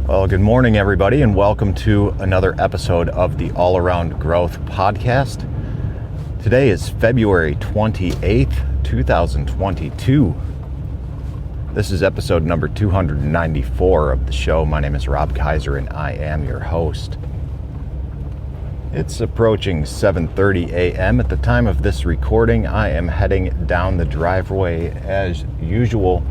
Well, good morning, everybody, and welcome to another episode of the All Around Growth podcast. Today is February 28th, 2022. This is episode number 294 of the show. My name is Rob Kaiser, and I am your host. It's approaching 7:30 a.m. at the time of this recording. I am heading down the driveway as usual,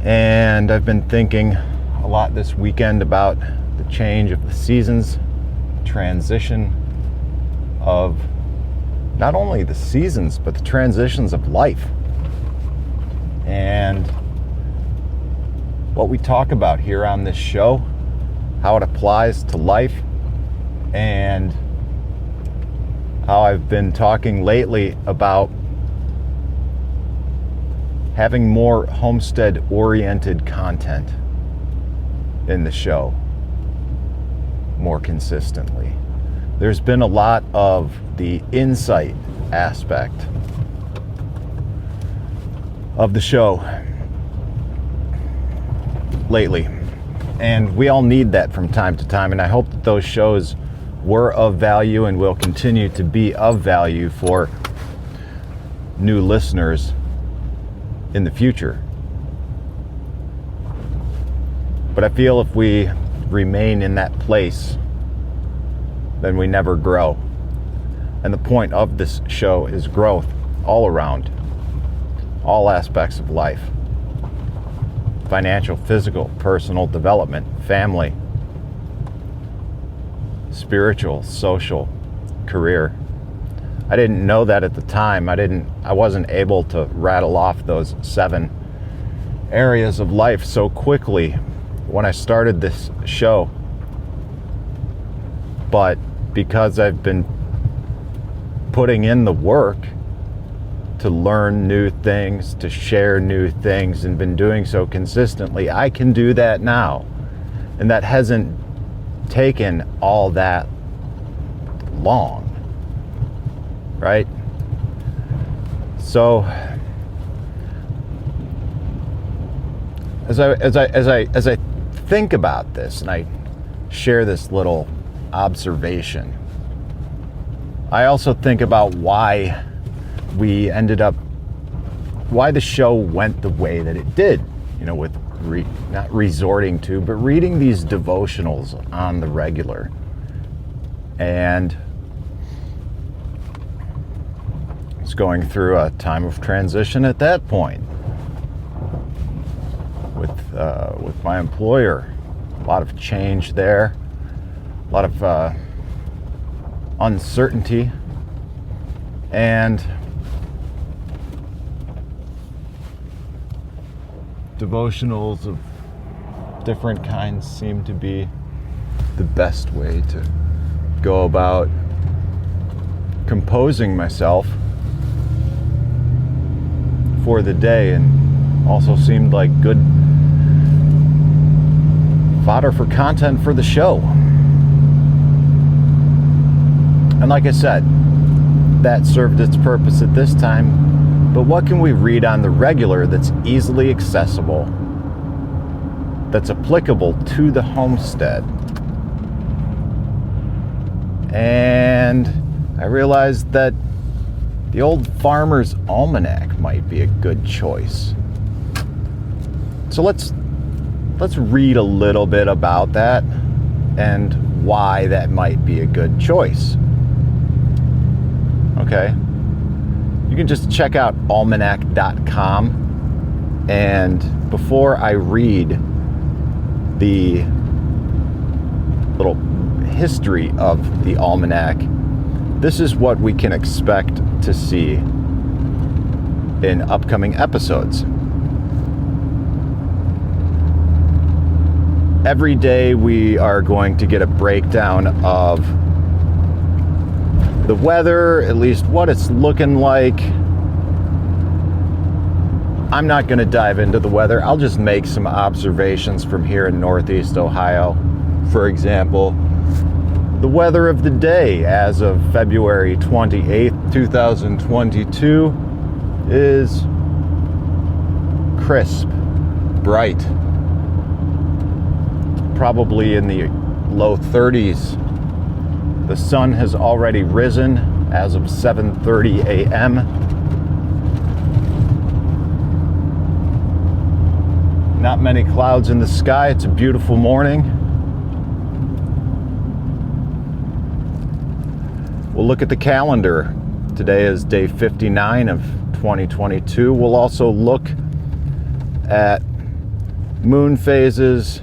and I've been thinking a lot this weekend about the change of the seasons, transition of not only the seasons, but the transitions of life. And what we talk about here on this show, how it applies to life, and how I've been talking lately about having more homestead-oriented content in the show more consistently. There's been a lot of the insight aspect of the show lately, and we all need that from time to time, and I hope that those shows were of value and will continue to be of value for new listeners in the future. But I feel if we remain in that place, then we never grow. And the point of this show is growth all around, all aspects of life. Financial, physical, personal development, family, spiritual, social, career. I didn't know that at the time. I wasn't able to rattle off those 7 areas of life so quickly when I started this show, but because I've been putting in the work to learn new things, to share new things, and been doing so consistently, I can do that now. And that hasn't taken all that long, right? So as I think about this, and I share this little observation, I also think about why the show went the way that it did, with not resorting to, but reading these devotionals on the regular. And it's going through a time of transition at that point with my employer. A lot of change there, a lot of uncertainty, and devotionals of different kinds seem to be the best way to go about composing myself for the day, and also seemed like good fodder for content for the show. And like I said, that served its purpose at this time, but what can we read on the regular that's easily accessible, that's applicable to the homestead? And I realized that the old Farmer's Almanac might be a good choice. So let's read a little bit about that and why that might be a good choice. Okay. You can just check out almanac.com, and before I read the little history of the Almanac, this is what we can expect to see in upcoming episodes. Every day we are going to get a breakdown of the weather, at least what it's looking like. I'm not going to dive into the weather. I'll just make some observations from here in Northeast Ohio. For example, the weather of the day as of February 28th, 2022 is crisp, bright, probably in the low 30s. The sun has already risen as of 7:30 a.m. Not many clouds in the sky. It's a beautiful morning. We'll look at the calendar. Today is day 59 of 2022. We'll also look at moon phases,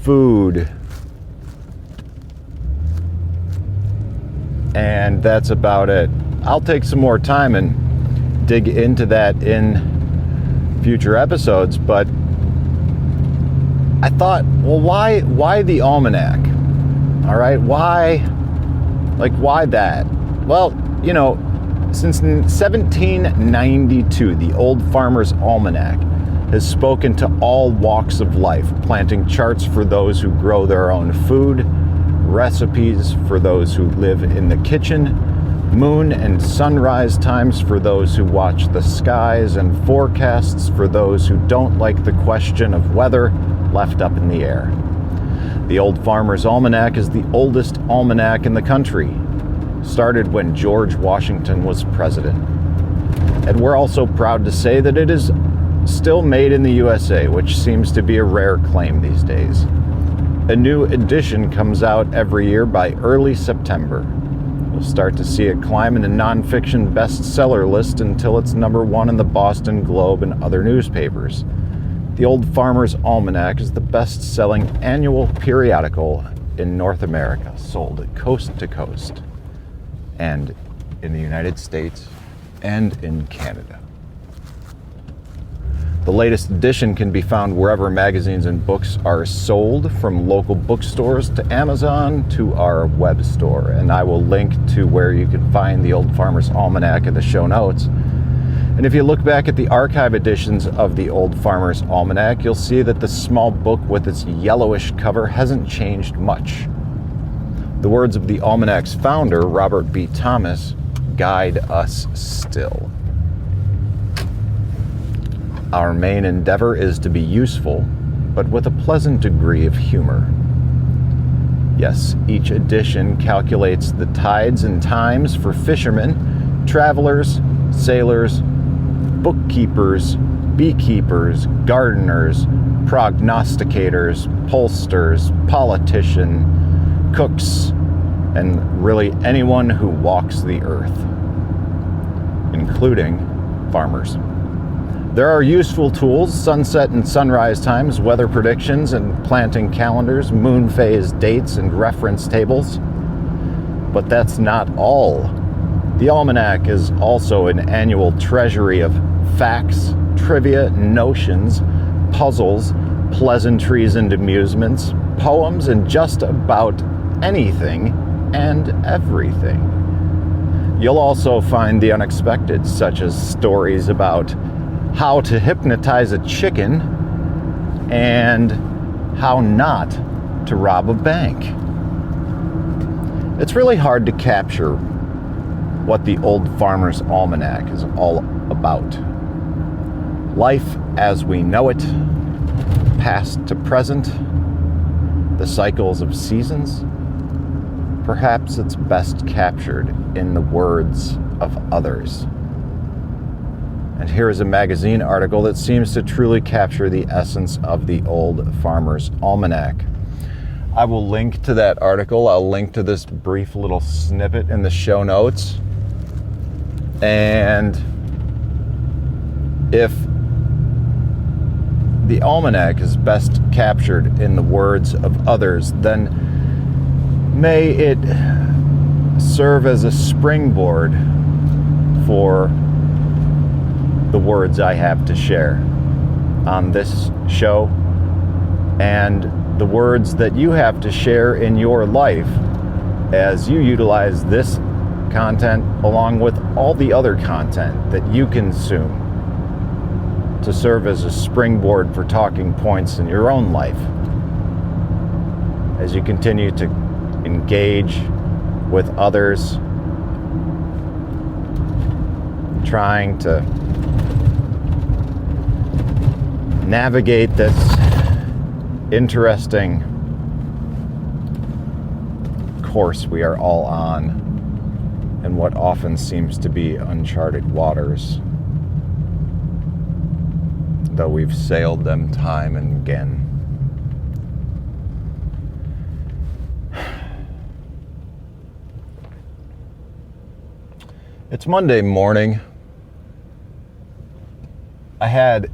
food, and that's about it. I'll take some more time and dig into that in future episodes, but I thought, well, why the Almanac? All right, why that? Well, since 1792, the Old Farmer's Almanac has spoken to all walks of life, planting charts for those who grow their own food, recipes for those who live in the kitchen, moon and sunrise times for those who watch the skies, and forecasts for those who don't like the question of weather left up in the air. The Old Farmer's Almanac is the oldest almanac in the country. Started when George Washington was president. And we're also proud to say that it is still made in the USA, which seems to be a rare claim these days. A new edition comes out every year by early September. You'll start to see it climb in a nonfiction bestseller list until it's number one in the Boston Globe and other newspapers. The Old Farmer's Almanac is the best-selling annual periodical in North America, sold coast to coast, and in the United States and in Canada. The latest edition can be found wherever magazines and books are sold, from local bookstores to Amazon to our web store. And I will link to where you can find the Old Farmer's Almanac in the show notes. And if you look back at the archive editions of the Old Farmer's Almanac, you'll see that the small book with its yellowish cover hasn't changed much. The words of the Almanac's founder, Robert B. Thomas, guide us still. Our main endeavor is to be useful, but with a pleasant degree of humor. Yes, each edition calculates the tides and times for fishermen, travelers, sailors, bookkeepers, beekeepers, gardeners, prognosticators, pollsters, politicians, cooks, and really anyone who walks the earth, including farmers. There are useful tools: sunset and sunrise times, weather predictions and planting calendars, moon phase dates and reference tables. But that's not all. The Almanac is also an annual treasury of facts, trivia, notions, puzzles, pleasantries and amusements, poems, and just about anything and everything. You'll also find the unexpected, such as stories about how to hypnotize a chicken and how not to rob a bank. It's really hard to capture what the Old Farmer's Almanac is all about. Life as we know it, past to present, the cycles of seasons. Perhaps it's best captured in the words of others. And here is a magazine article that seems to truly capture the essence of the Old Farmer's Almanac. I will link to that article. I'll link to this brief little snippet in the show notes. And if the Almanac is best captured in the words of others, then may it serve as a springboard for the words I have to share on this show, and the words that you have to share in your life as you utilize this content along with all the other content that you consume to serve as a springboard for talking points in your own life as you continue to engage with others, trying to navigate this interesting course we are all on in what often seems to be uncharted waters, though we've sailed them time and again. It's Monday morning. I had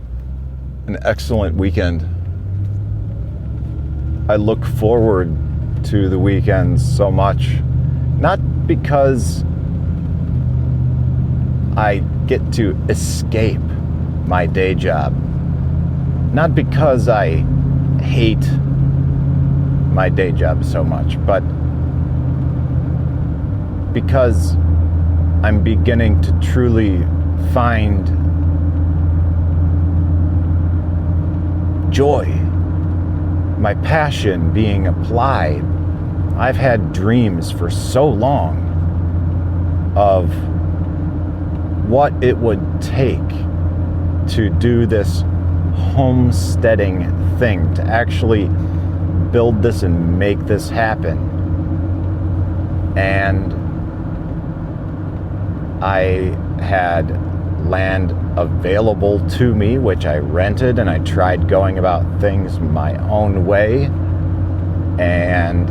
an excellent weekend. I look forward to the weekends so much, not because I get to escape my day job, not because I hate my day job so much, but because I'm beginning to truly find joy, my passion being applied. I've had dreams for so long of what it would take to do this homesteading thing, to actually build this and make this happen. And I had land available to me, which I rented, and I tried going about things my own way, and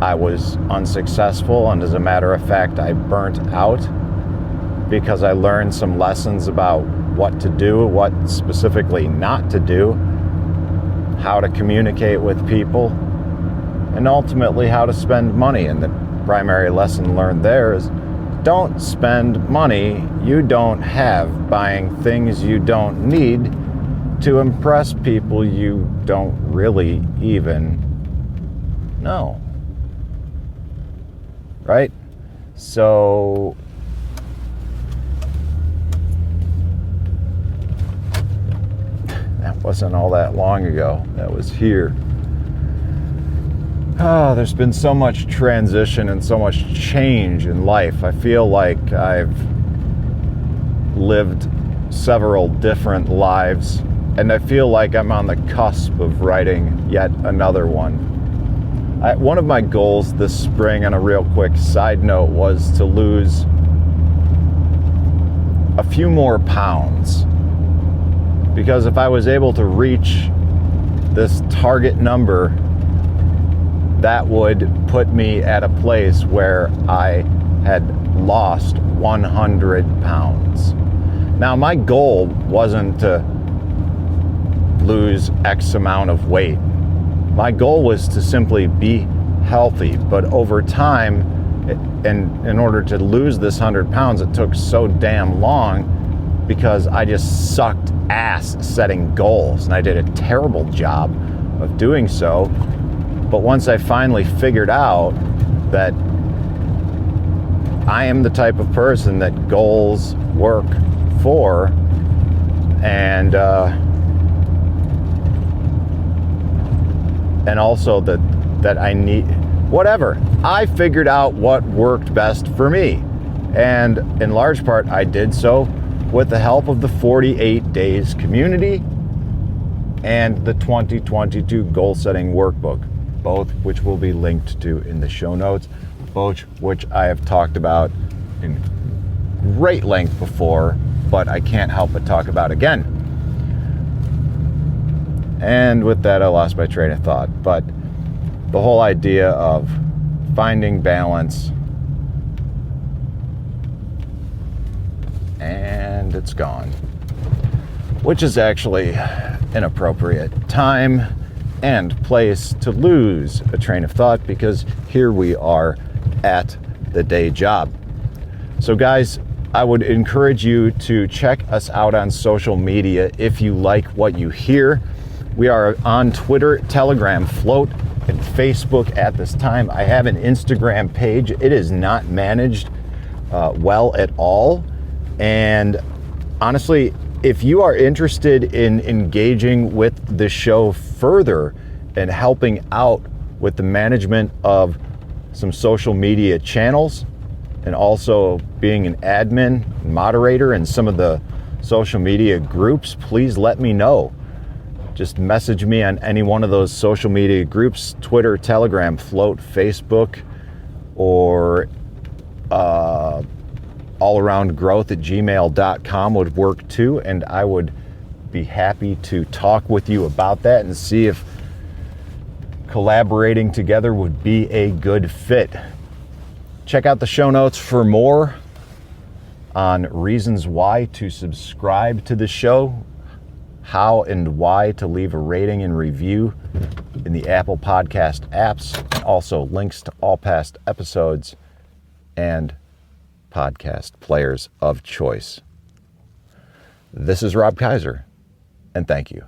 I was unsuccessful, and as a matter of fact, I burnt out because I learned some lessons about what to do, what specifically not to do, how to communicate with people, and ultimately how to spend money. And the primary lesson learned there is don't spend money you don't have buying things you don't need to impress people you don't really even know. Right? So that wasn't all that long ago. That was here. Oh, there's been so much transition and so much change in life. I feel like I've lived several different lives, and I feel like I'm on the cusp of writing yet another one. One of my goals this spring, on a real quick side note, was to lose a few more pounds. Because if I was able to reach this target number, that would put me at a place where I had lost 100 pounds. Now, my goal wasn't to lose X amount of weight. My goal was to simply be healthy, but over time, and in order to lose this 100 pounds, it took so damn long because I just sucked ass setting goals, and I did a terrible job of doing so. But once I finally figured out that I am the type of person that goals work for, and also that I need whatever. I figured out what worked best for me. And in large part, I did so with the help of the 48 Days community and the 2022 Goal Setting Workbook, both which will be linked to in the show notes, both which I have talked about in great length before, but I can't help but talk about again. And with that, I lost my train of thought. But the whole idea of finding balance, and it's gone, which is actually an appropriate time and place to lose a train of thought, because here we are at the day job. So guys, I would encourage you to check us out on social media if you like what you hear. We are on Twitter, Telegram, Float, and Facebook at this time. I have an Instagram page. It is not managed well at all. And honestly, if you are interested in engaging with the show further and helping out with the management of some social media channels, and also being an admin, moderator in some of the social media groups, please let me know. just message me on any one of those social media groups, Twitter, Telegram, Float, Facebook, or allaroundgrowth@gmail.com would work too, and I would be happy to talk with you about that and see if collaborating together would be a good fit. Check out the show notes for more on reasons why to subscribe to the show, how and why to leave a rating and review in the Apple Podcast apps, and also links to all past episodes and podcast players of choice. This is Rob Kaiser, and thank you.